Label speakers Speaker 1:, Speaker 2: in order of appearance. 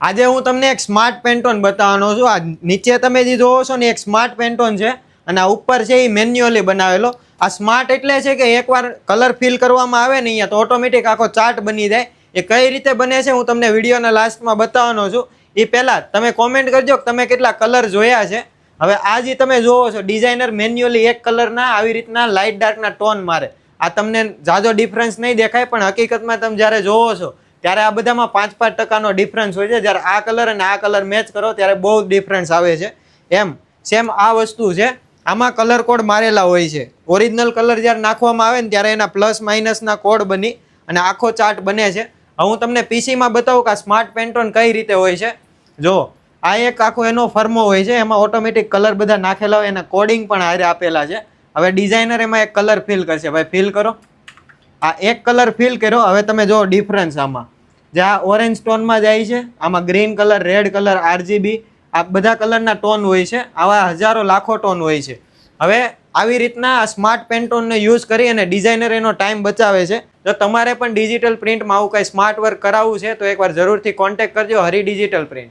Speaker 1: આજે હું તમને એક સ્માર્ટ પેન્ટોન બતાવવાનો છું. આ નીચે તમે જે જોવો છો ને એક સ્માર્ટ પેન્ટોન છે અને આ ઉપર છે એ મેન્યુઅલી બનાવેલો. આ સ્માર્ટ એટલે છે કે એકવાર કલર ફિલ કરવામાં આવે ને અહીંયા તો ઓટોમેટિક આખો ચાર્ટ બની જાય. એ કઈ રીતે બને છે હું તમને વિડીયોના લાસ્ટમાં બતાવવાનો છું. એ પહેલાં તમે કોમેન્ટ કરજો કે તમે કેટલા કલર જોયા છે. હવે આ જે તમે જોવો છો ડિઝાઇનર મેન્યુઅલી એક કલરના આવી રીતના લાઇટ ડાર્કના ટોન મારે. આ તમને ઝાઝો ડિફરન્સ નહીં દેખાય પણ હકીકતમાં તમે જ્યારે જોવો છો ત્યારે આ બધામાં 5-5% ડિફરન્સ હોય છે. જ્યારે આ કલર અને આ કલર મેચ કરો ત્યારે બહુ ડિફરન્સ આવે છે. એમ સેમ આ વસ્તુ છે. આમાં કલર કોડ મારેલા હોય છે. ઓરિજિનલ કલર જ્યારે નાખવામાં આવે ને ત્યારે એના પ્લસ માઇનસના કોડ બની અને આખો ચાર્ટ બને છે. હવે હું તમને પીસીમાં બતાવું કે આ સ્માર્ટ પેન્ટોન કઈ રીતે હોય છે. જો આ એક આખો એનો ફર્મો હોય છે, એમાં ઓટોમેટિક કલર બધા નાખેલા હોય, એના કોડિંગ પણ હારે આપેલા છે. હવે ડિઝાઇનર એમાં એક કલર ફિલ કરશે. ભાઈ ફિલ કરો. આ એક કલર ફિલ કર્યો. હવે તમે જો ડિફરન્સ આમાં જ્યાં ઓરેન્જ ટોનમાં જાય છે, આમાં green colour, red colour, RGB આ બધા કલરના ટોન હોય છે. આવા હજારો લાખો ટોન હોય છે. હવે આવી રીતના આ સ્માર્ટ પેન્ટોનને યુઝ કરી અને ડિઝાઇનર એનો ટાઈમ બચાવે છે. જો તમારે પણ ડિજિટલ પ્રિન્ટમાં આવું કંઈ સ્માર્ટ વર્ક કરાવવું છે તો એકવાર જરૂરથી કોન્ટેક્ટ કરજો હરી ડિજિટલ પ્રિન્ટ.